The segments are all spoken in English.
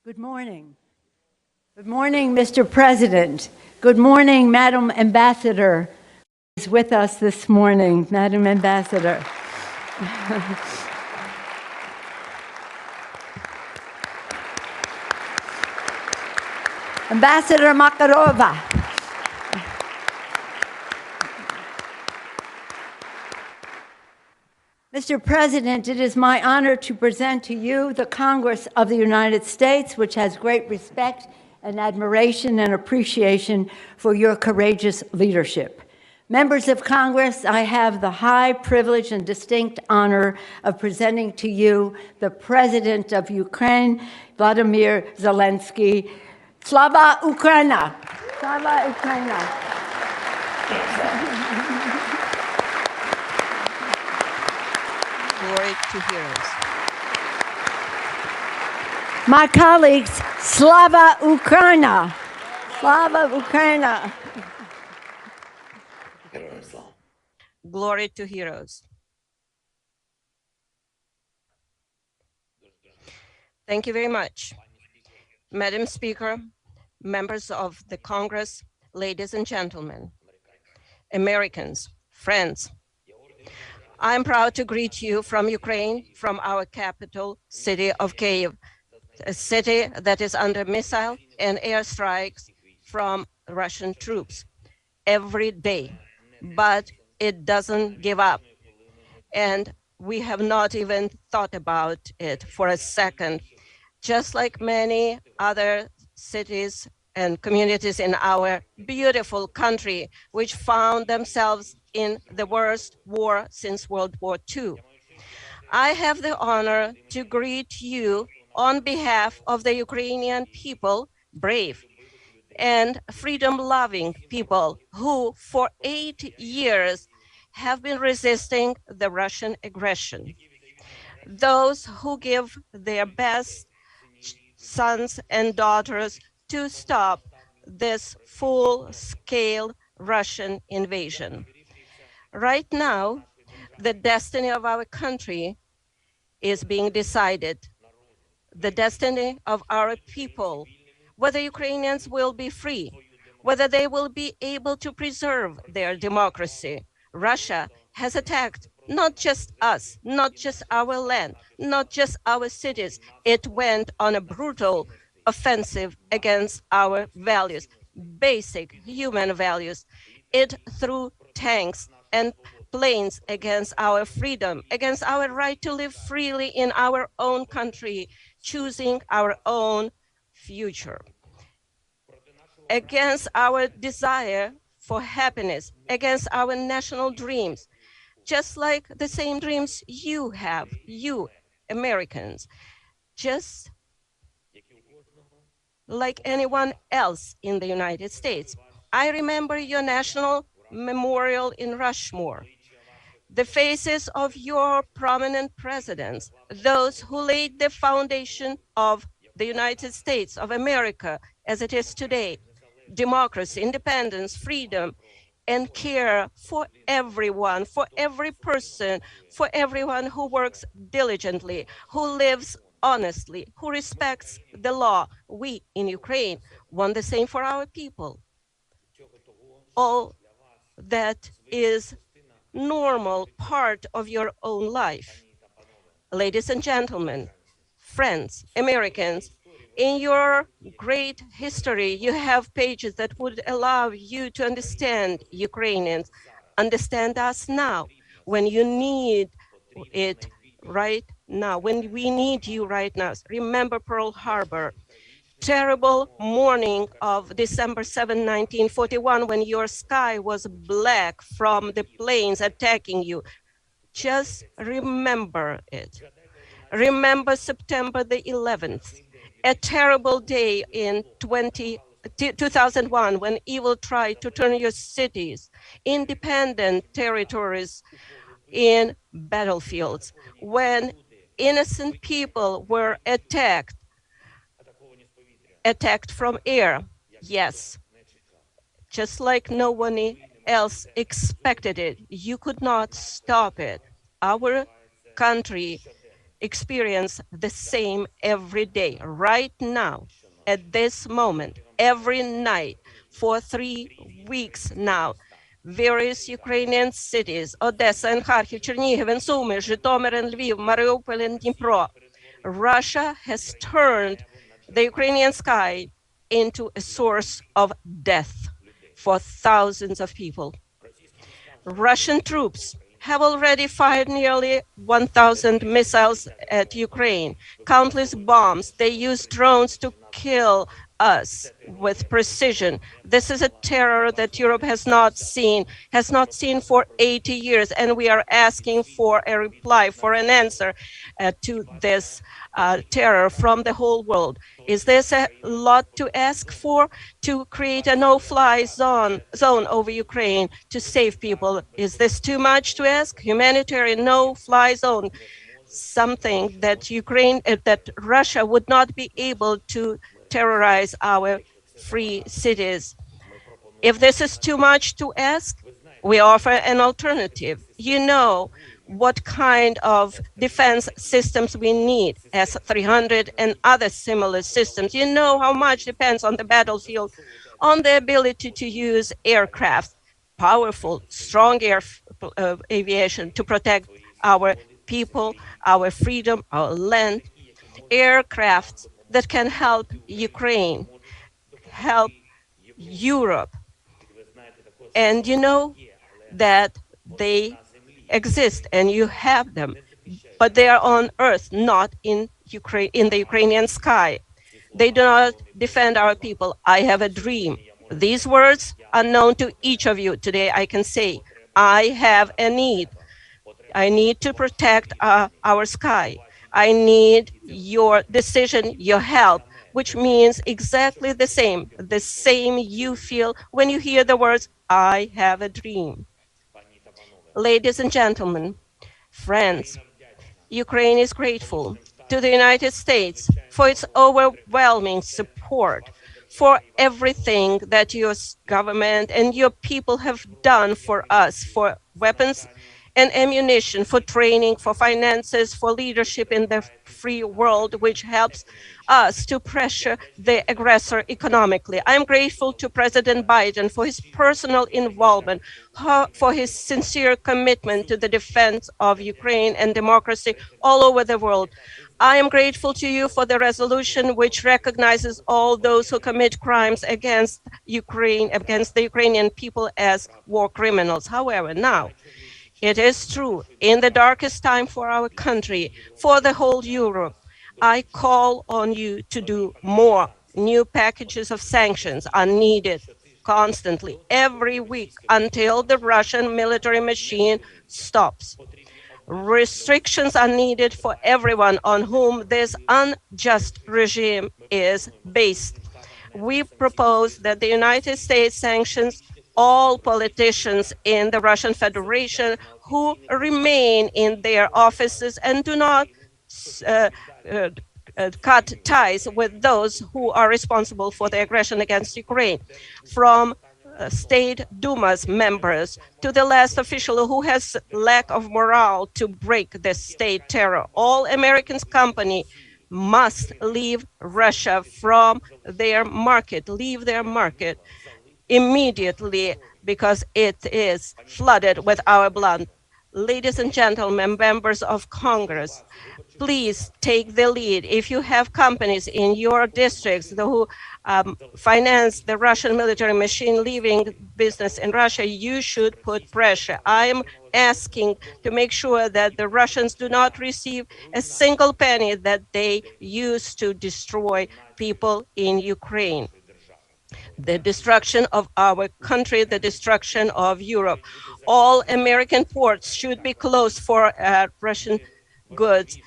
Good morning. Good morning, Mr. President. Good morning, Madam Ambassador, who is with us this morning, Madam Ambassador. Ambassador Makarova. Mr. President, it is my honor to present to you the Congress of the United States, which has great respect and admiration and appreciation for your courageous leadership. Members of Congress, I have the high privilege and distinct honor of presenting to you the President of Ukraine, Vladimir Zelensky. Slava Ukraina! Slava Ukraina! Glory to heroes. My colleagues, Slava Ukraina! Slava Ukraina! Glory to heroes. Thank you very much. Madam Speaker, members of the Congress, ladies and gentlemen, Americans, friends, I'm proud to greet you from Ukraine, from our capital city of Kyiv, a city that is under missile and airstrikes from Russian troops every day, but it doesn't give up. And we have not even thought about it for a second. Just like many other cities and communities in our beautiful country, which found themselves in the worst war since World War II. I have the honor to greet you on behalf of the Ukrainian people, brave and freedom-loving people who for 8 years have been resisting the Russian aggression. Those who give their best sons and daughters to stop this full-scale Russian invasion. Right now, the destiny of our country is being decided. The destiny of our people, whether Ukrainians will be free, whether they will be able to preserve their democracy. Russia has attacked not just us, not just our land, not just our cities. It went on a brutal offensive against our values, basic human values. It threw tanks and planes against our freedom, against our right to live freely in our own country, choosing our own future, against our desire for happiness, against our national dreams, just like the same dreams you have, you Americans, just like anyone else in the United States. I remember your national memorial in Rushmore, the faces of your prominent presidents, those who laid the foundation of the United States of America as it is today, democracy, independence, freedom, and care for everyone, for every person, for everyone who works diligently, who lives honestly, who respects the law. We in Ukraine want the same for our people. All that is normal part of your own life. Ladies and gentlemen, friends, Americans, in your great history, you have pages that would allow you to understand Ukrainians, understand us now, when you need it right now, when we need you right now. Remember Pearl Harbor, terrible morning of December 7, 1941, when your sky was black from the planes attacking you. Just remember it. Remember September the 11th, a terrible day in 2001 when evil tried to turn your cities, independent territories, in battlefields, when innocent people were attacked from air. Yes, just like no one else expected it. You could not stop it. Our country experience the same every day, right now, at this moment, every night, for 3 weeks now. Various Ukrainian cities, Odessa and Kharkiv, Chernihiv and Sumy, Zhytomyr and Lviv, Mariupol and Dnipro. Russia has turned the Ukrainian sky into a source of death for thousands of people. Russian troops have already fired nearly 1,000 missiles at Ukraine, countless bombs. They use drones to kill us with precision. This is a terror that Europe has not seen for 80 years, and we are asking for a reply, for an answer to this terror from the whole world. Is this a lot to ask for, to create a no-fly zone over Ukraine to save people? Is this too much to ask? Humanitarian no-fly zone, something that that Russia would not be able to terrorize our free cities. If this is too much to ask, we offer an alternative. You know what kind of defense systems we need, S-300 and other similar systems. You know how much depends on the battlefield, on the ability to use aircraft, powerful, strong aviation to protect our people, our freedom, our land, aircraft that can help Ukraine, help Europe. And you know that they exist and you have them, but they are on earth, not in Ukraine, in the Ukrainian sky. They do not defend our people. I have a dream. These words are known to each of you. Today I can say, I have a need. I need to protect our sky. I need your decision, your help, which means exactly the same you feel when you hear the words, I have a dream. Ladies and gentlemen, friends, Ukraine is grateful to the United States for its overwhelming support, for everything that your government and your people have done for us, for weapons and ammunition, for training, for finances, for leadership in the free world, which helps us to pressure the aggressor economically. I'm grateful to President Biden for his personal involvement, for his sincere commitment to the defense of Ukraine and democracy all over the world. I am grateful to you for the resolution which recognizes all those who commit crimes against Ukraine, against the Ukrainian people as war criminals. However, now, it is true, in the darkest time for our country, for the whole Europe, I call on you to do more. New packages of sanctions are needed constantly, every week, until the Russian military machine stops. Restrictions are needed for everyone on whom this unjust regime is based. We propose that the United States sanctions all politicians in the Russian Federation who remain in their offices and do not cut ties with those who are responsible for the aggression against Ukraine, from State Duma's members to the last official who has lack of morale to break the state terror. All American companies must leave Russia from their market, leave their market immediately, because it is flooded with our blood. Ladies and gentlemen, members of Congress, please take the lead. If you have companies in your districts who finance the Russian military machine leaving business in Russia, you should put pressure. I am asking to make sure that the Russians do not receive a single penny that they use to destroy people in Ukraine. The destruction of our country, the destruction of Europe. All American ports should be closed for Russian goods.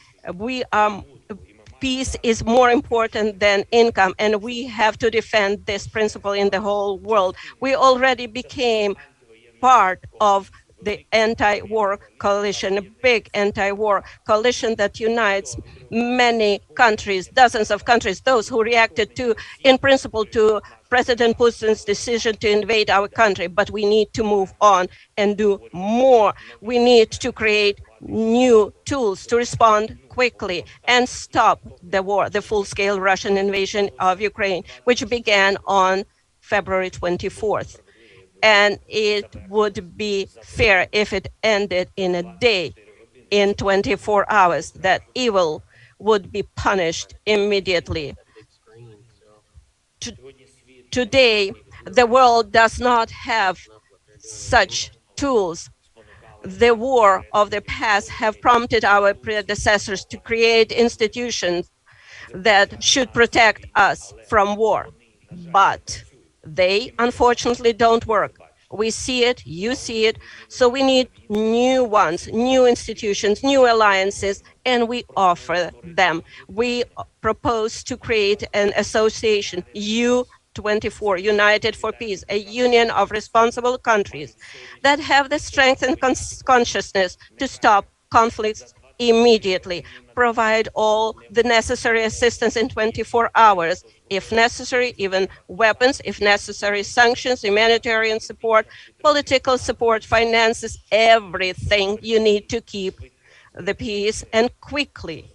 Peace is more important than income, and we have to defend this principle in the whole world. We already became part of the anti-war coalition, a big anti-war coalition that unites many countries, dozens of countries, those who reacted to, in principle, to President Putin's decision to invade our country. But we need to move on and do more. We need to create new tools to respond quickly and stop the war, the full-scale Russian invasion of Ukraine, which began on February 24th. And it would be fair if it ended in a day, in 24 hours, that evil would be punished immediately. Today, the world does not have such tools. The war of the past have prompted our predecessors to create institutions that should protect us from war, but they unfortunately don't work. We see it, you see it, so we need new ones, new institutions, new alliances, and we offer them. We propose to create an association, U24, United for Peace, a union of responsible countries that have the strength and consciousness to stop conflicts immediately, provide all the necessary assistance in 24 hours, if necessary, even weapons, if necessary, sanctions, humanitarian support, political support, finances, everything you need to keep the peace and quickly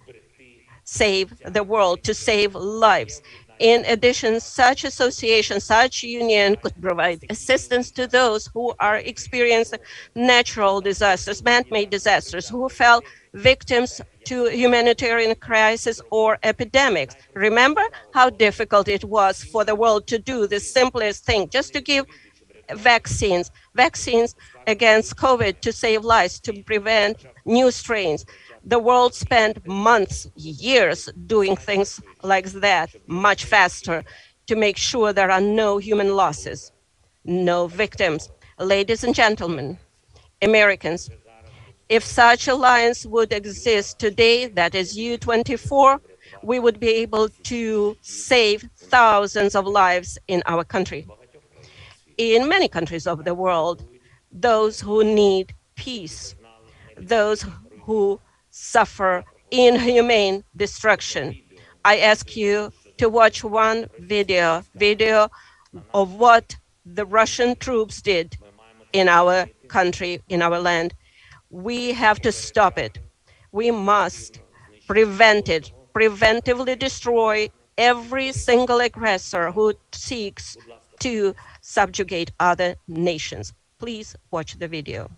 save the world, to save lives. In addition, such association, such union could provide assistance to those who are experiencing natural disasters, man-made disasters, who fell victims to humanitarian crisis or epidemics. Remember how difficult it was for the world to do the simplest thing, just to give vaccines against COVID to save lives, to prevent new strains. The world spent months, years doing things like that, much faster, to make sure there are no human losses, no victims. Ladies and gentlemen, Americans, if such alliance would exist today, that is U24, we would be able to save thousands of lives in our country. In many countries of the world, those who need peace, those who suffer inhumane destruction. I ask you to watch one video of what the Russian troops did in our country, in our land. We have to stop it. We must prevent it, preventively destroy every single aggressor who seeks to subjugate other nations. Please watch the video.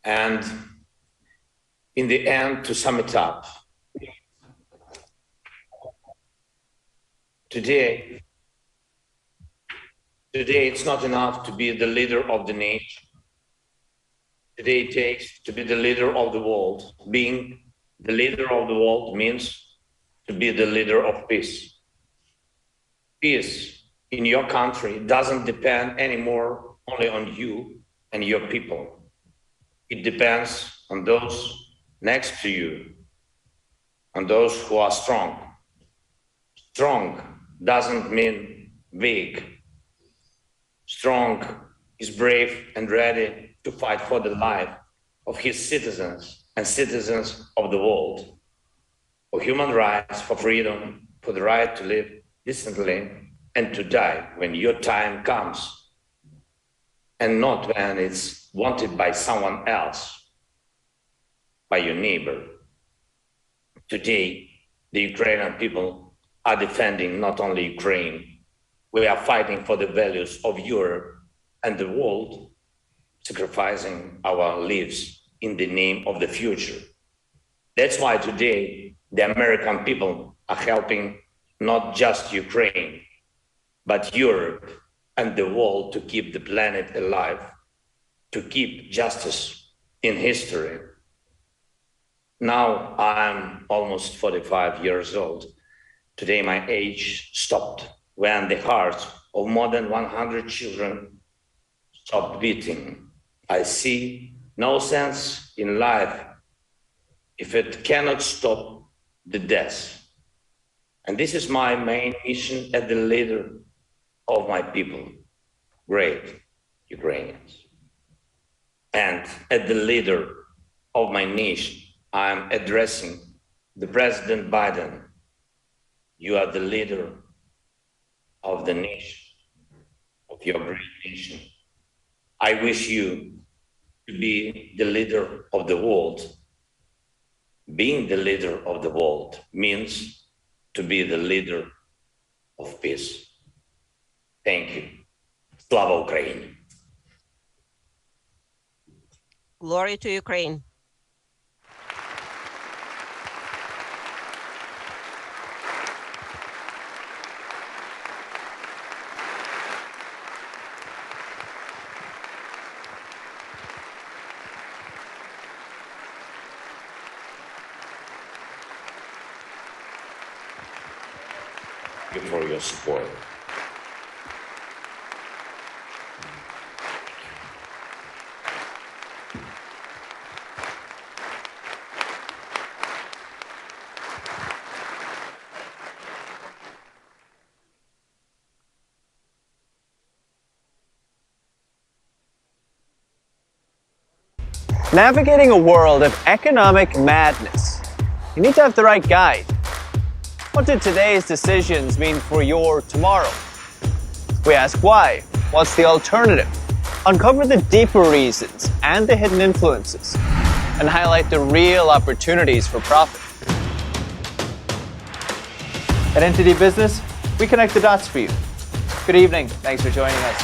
And in the end, to sum it up, today it's not enough to be the leader of the nation. Today it takes to be the leader of the world. Being the leader of the world means to be the leader of peace. Peace in your country doesn't depend anymore only on you and your people. It depends on those next to you, on those who are strong. Strong doesn't mean weak. Strong is brave and ready to fight for the life of his citizens and citizens of the world, for human rights, for freedom, for the right to live decently and to die when your time comes, and not when it's wanted by someone else, by your neighbor. Today, the Ukrainian people are defending not only Ukraine, we are fighting for the values of Europe and the world, sacrificing our lives in the name of the future. That's why today the American people are helping not just Ukraine, but Europe and the world to keep the planet alive, to keep justice in history. Now I'm almost 45 years old. Today my age stopped when the hearts of more than 100 children stopped beating. I see no sense in life if it cannot stop the death. And this is my main mission as the leader of my people, great Ukrainians. And as the leader of my nation, I am addressing the President Biden. You are the leader of the nation, of your great nation. I wish you to be the leader of the world. Being the leader of the world means to be the leader of peace. Thank you. Slava Ukraini. Glory to Ukraine. Thank you for your support. Navigating a world of economic madness, you need to have the right guide. What do today's decisions mean for your tomorrow? We ask why. What's the alternative? Uncover the deeper reasons and the hidden influences, and highlight the real opportunities for profit. At Entity Business, we connect the dots for you. Good evening. Thanks for joining us.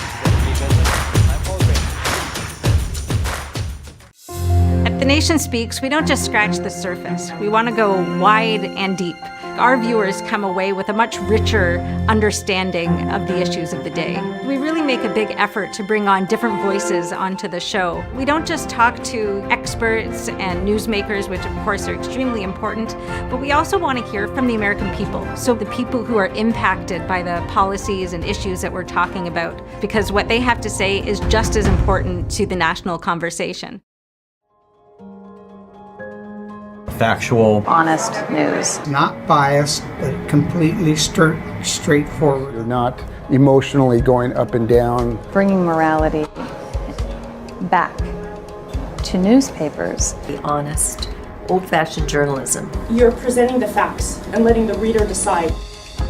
At The Nation Speaks, we don't just scratch the surface. We want to go wide and deep. Our viewers come away with a much richer understanding of the issues of the day. We really make a big effort to bring on different voices onto the show. We don't just talk to experts and newsmakers, which of course are extremely important, but we also want to hear from the American people. So the people who are impacted by the policies and issues that we're talking about, because what they have to say is just as important to the national conversation. Factual, honest news. Not biased, but completely straightforward. You're not emotionally going up and down. Bringing morality back to newspapers. The honest, old-fashioned journalism. You're presenting the facts and letting the reader decide.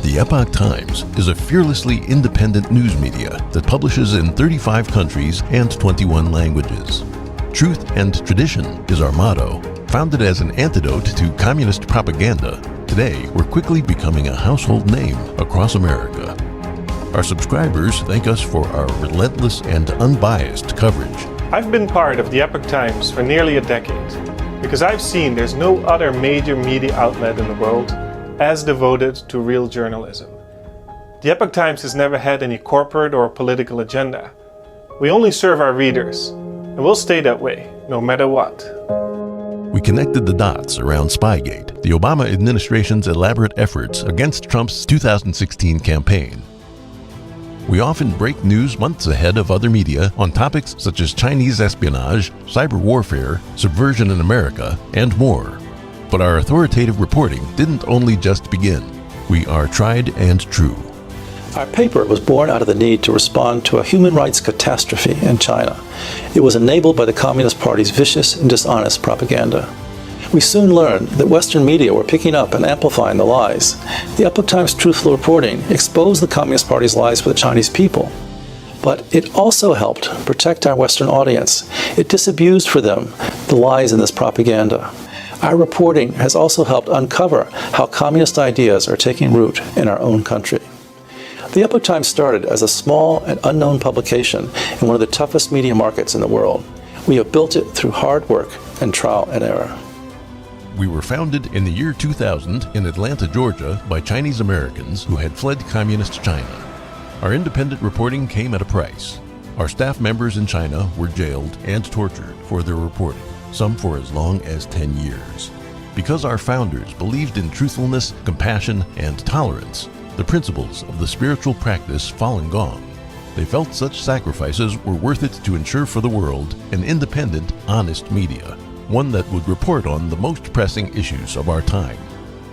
The Epoch Times is a fearlessly independent news media that publishes in 35 countries and 21 languages. Truth and tradition is our motto. Founded as an antidote to communist propaganda, today we're quickly becoming a household name across America. Our subscribers thank us for our relentless and unbiased coverage. I've been part of the Epoch Times for nearly a decade because I've seen there's no other major media outlet in the world as devoted to real journalism. The Epoch Times has never had any corporate or political agenda. We only serve our readers, and we'll stay that way, no matter what. We connected the dots around Spygate, the Obama administration's elaborate efforts against Trump's 2016 campaign. We often break news months ahead of other media on topics such as Chinese espionage, cyber warfare, subversion in America, and more. But our authoritative reporting didn't only just begin. We are tried and true. Our paper was born out of the need to respond to a human rights catastrophe in China. It was enabled by the Communist Party's vicious and dishonest propaganda. We soon learned that Western media were picking up and amplifying the lies. The Epoch Times' truthful reporting exposed the Communist Party's lies for the Chinese people. But it also helped protect our Western audience. It disabused for them the lies in this propaganda. Our reporting has also helped uncover how communist ideas are taking root in our own country. The Epoch Times started as a small and unknown publication in one of the toughest media markets in the world. We have built it through hard work and trial and error. We were founded in the year 2000 in Atlanta, Georgia, by Chinese Americans who had fled communist China. Our independent reporting came at a price. Our staff members in China were jailed and tortured for their reporting, some for as long as 10 years. Because our founders believed in truthfulness, compassion, and tolerance, the principles of the spiritual practice Falun Gong, they felt such sacrifices were worth it to ensure for the world an independent, honest media, one that would report on the most pressing issues of our time.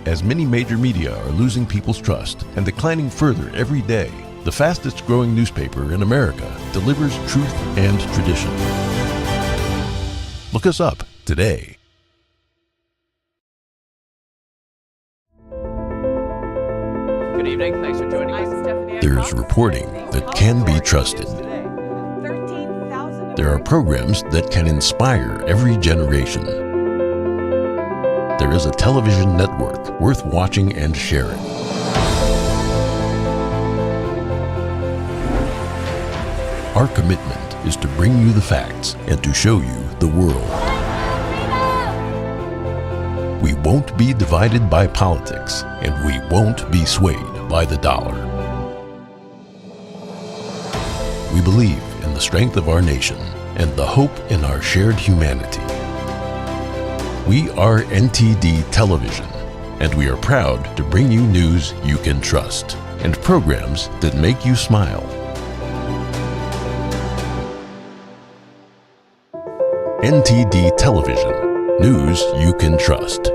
As many major media are losing people's trust and declining further every day, the fastest growing newspaper in America delivers truth and tradition. Look us up today. Good evening. Thanks for joining us. There's reporting that can be trusted. There are programs that can inspire every generation. There is a television network worth watching and sharing. Our commitment is to bring you the facts and to show you the world. We won't be divided by politics, and we won't be swayed by the dollar. We believe in the strength of our nation and the hope in our shared humanity. We are NTD Television, and we are proud to bring you news you can trust and programs that make you smile. NTD Television, news you can trust.